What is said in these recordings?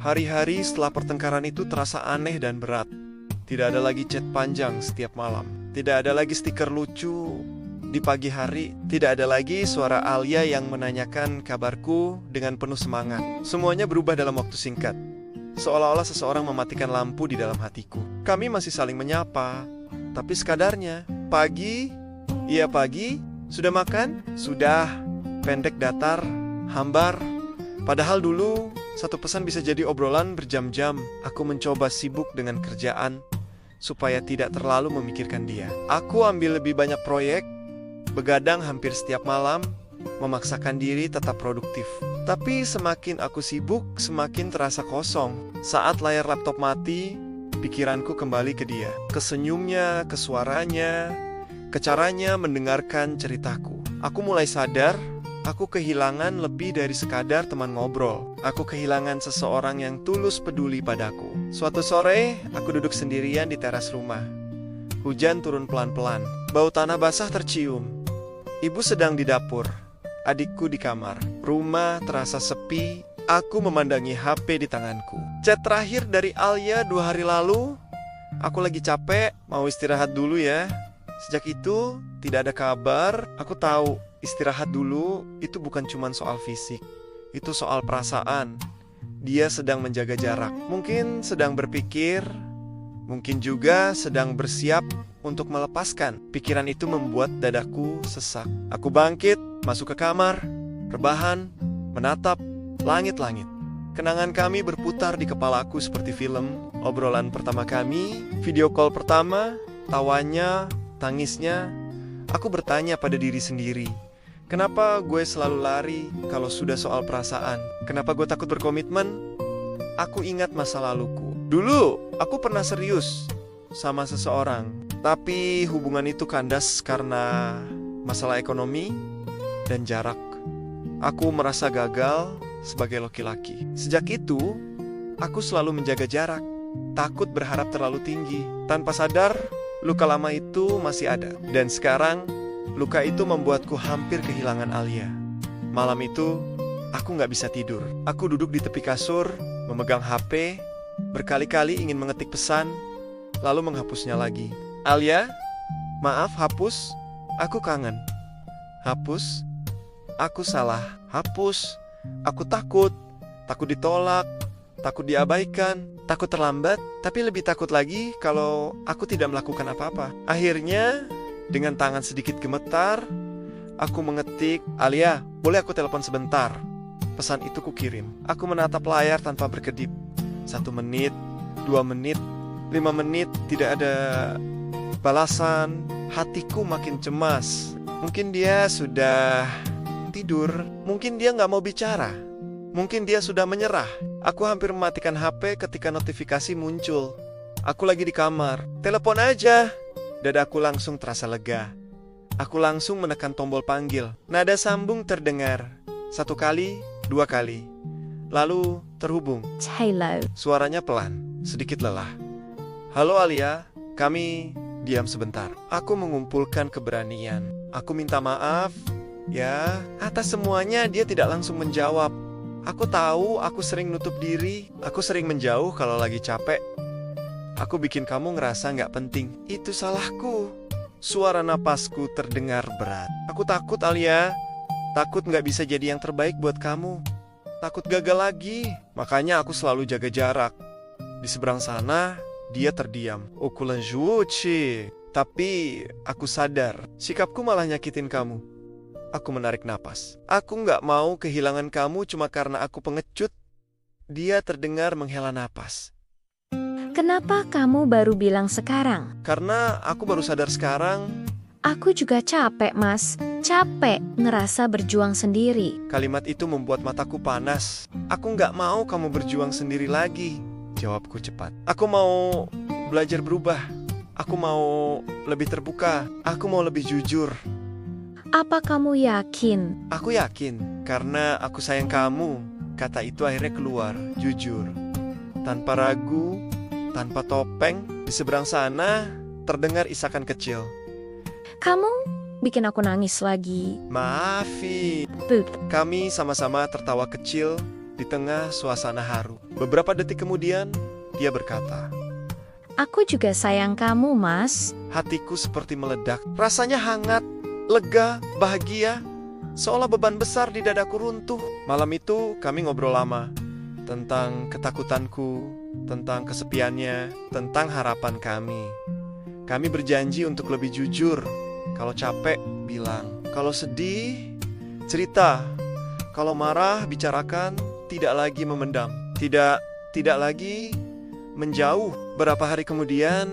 Hari-hari setelah pertengkaran itu terasa aneh dan berat. Tidak ada lagi chat panjang setiap malam. Tidak ada lagi stiker lucu di pagi hari. Tidak ada lagi suara Alia yang menanyakan kabarku dengan penuh semangat. Semuanya berubah dalam waktu singkat. Seolah-olah seseorang mematikan lampu di dalam hatiku. Kami masih saling menyapa, tapi sekadarnya. Pagi? Iya pagi. Sudah makan? Sudah. Pendek datar, hambar. Padahal dulu satu pesan bisa jadi obrolan berjam-jam. Aku mencoba sibuk dengan kerjaan supaya tidak terlalu memikirkan dia. Aku ambil lebih banyak proyek, begadang hampir setiap malam, memaksakan diri tetap produktif. Tapi semakin aku sibuk, semakin terasa kosong. Saat layar laptop mati, pikiranku kembali ke dia. Ke senyumnya, ke suaranya, ke caranya mendengarkan ceritaku. Aku mulai sadar, aku kehilangan lebih dari sekadar teman ngobrol. Aku kehilangan seseorang yang tulus peduli padaku. Suatu sore, aku duduk sendirian di teras rumah. Hujan turun pelan-pelan. Bau tanah basah tercium. Ibu sedang di dapur. Adikku di kamar. Rumah terasa sepi. Aku memandangi HP di tanganku. Chat terakhir dari Alia 2 hari lalu. Aku lagi capek, mau istirahat dulu ya. Sejak itu, tidak ada kabar. Aku tahu istirahat dulu itu bukan cuma soal fisik. Itu soal perasaan. Dia sedang menjaga jarak. Mungkin sedang berpikir, mungkin juga sedang bersiap untuk melepaskan. Pikiran itu membuat dadaku sesak. Aku bangkit, masuk ke kamar, rebahan, menatap langit-langit. Kenangan kami berputar di kepalaku seperti film. Obrolan pertama kami, video call pertama, tawanya, tangisnya. Aku bertanya pada diri sendiri, kenapa gue selalu lari kalau sudah soal perasaan? Kenapa gue takut berkomitmen? Aku ingat masa laluku. Dulu, aku pernah serius sama seseorang. Tapi hubungan itu kandas karena masalah ekonomi dan jarak. Aku merasa gagal sebagai laki-laki. Sejak itu, aku selalu menjaga jarak. Takut berharap terlalu tinggi. Tanpa sadar, luka lama itu masih ada. Dan sekarang, luka itu membuatku hampir kehilangan Alia. Malam itu, aku gak bisa tidur. Aku duduk di tepi kasur, memegang HP, berkali-kali ingin mengetik pesan, lalu menghapusnya lagi. Alia, maaf hapus, aku kangen. Hapus, aku salah. Hapus, aku takut ditolak, takut diabaikan, takut terlambat, tapi lebih takut lagi kalau aku tidak melakukan apa-apa. Akhirnya, dengan tangan sedikit gemetar, aku mengetik, Alia, boleh aku telepon sebentar? Pesan itu kukirim. Aku menatap layar tanpa berkedip. 1 menit, 2 menit, 5 menit, tidak ada balasan. Hatiku makin cemas. Mungkin dia sudah tidur. Mungkin dia gak mau bicara. Mungkin dia sudah menyerah. Aku hampir mematikan HP ketika notifikasi muncul. Aku lagi di kamar. Telepon aja. Dadaku langsung terasa lega. Aku langsung menekan tombol panggil. Nada sambung terdengar. 1 kali, 2 kali. Lalu terhubung. Hello. Suaranya pelan, sedikit lelah. Halo Alia, kami diam sebentar. Aku mengumpulkan keberanian. Aku minta maaf. Ya, atas semuanya dia tidak langsung menjawab. Aku tahu aku sering nutup diri. Aku sering menjauh kalau lagi capek. Aku bikin kamu ngerasa gak penting. Itu salahku. Suara napasku terdengar berat. Aku takut Alia. Takut gak bisa jadi yang terbaik buat kamu. Takut gagal lagi. Makanya aku selalu jaga jarak. Di seberang sana, dia terdiam. Okulanjuci. Tapi aku sadar, sikapku malah nyakitin kamu. Aku menarik napas. Aku gak mau kehilangan kamu cuma karena aku pengecut. Dia terdengar menghela napas. Kenapa kamu baru bilang sekarang? Karena aku baru sadar sekarang. Aku juga capek, Mas. Capek ngerasa berjuang sendiri. Kalimat itu membuat mataku panas. Aku gak mau kamu berjuang sendiri lagi. Jawabku cepat. Aku mau belajar berubah. Aku mau lebih terbuka. Aku mau lebih jujur. Apa kamu yakin? Aku yakin, karena aku sayang kamu. Kata itu akhirnya keluar, jujur. Tanpa ragu, tanpa topeng. Di seberang sana, terdengar isakan kecil. Kamu bikin aku nangis lagi. Maafi. Bud. Kami sama-sama tertawa kecil. di tengah suasana haru. Beberapa detik kemudian, dia berkata, Aku juga sayang kamu, Mas. hatiku seperti meledak. Rasanya hangat, lega, bahagia, seolah beban besar di dadaku runtuh. Malam itu kami ngobrol lama tentang ketakutanku, tentang kesepiannya, tentang harapan kami. Kami berjanji untuk lebih jujur. Kalau capek, bilang. Kalau sedih, cerita. Kalau marah, bicarakan. Tidak lagi memendam. Tidak lagi menjauh. Beberapa hari kemudian,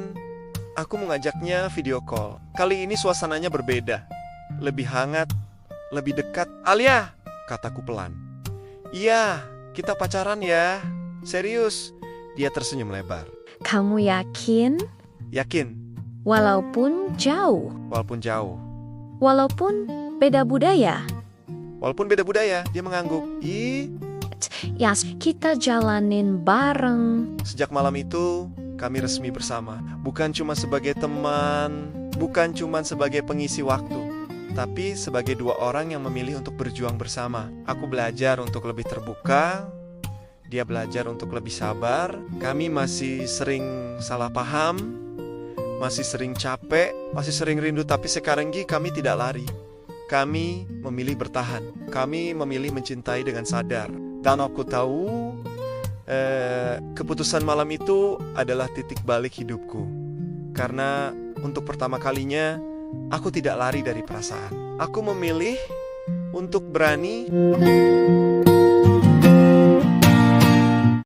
aku mengajaknya video call. Kali ini suasananya berbeda. Lebih hangat, lebih dekat. Alia, kataku pelan. Iya, kita pacaran ya. Serius. Dia tersenyum lebar. Kamu yakin? Yakin, Walaupun jauh. walaupun jauh. Walaupun beda budaya. Walaupun beda budaya, dia mengangguk. Yas, kita jalanin bareng. Sejak malam itu, kami resmi bersama. Bukan cuma sebagai teman, bukan cuma sebagai pengisi waktu, tapi sebagai dua orang yang memilih untuk berjuang bersama. Aku belajar untuk lebih terbuka, dia belajar untuk lebih sabar. Kami masih sering salah paham, masih sering capek, masih sering rindu, tapi sekarang kami tidak lari. Kami memilih bertahan. Kami memilih mencintai dengan sadar. Dan aku tahu keputusan malam itu adalah titik balik hidupku. Karena untuk pertama kalinya aku tidak lari dari perasaan. Aku memilih untuk berani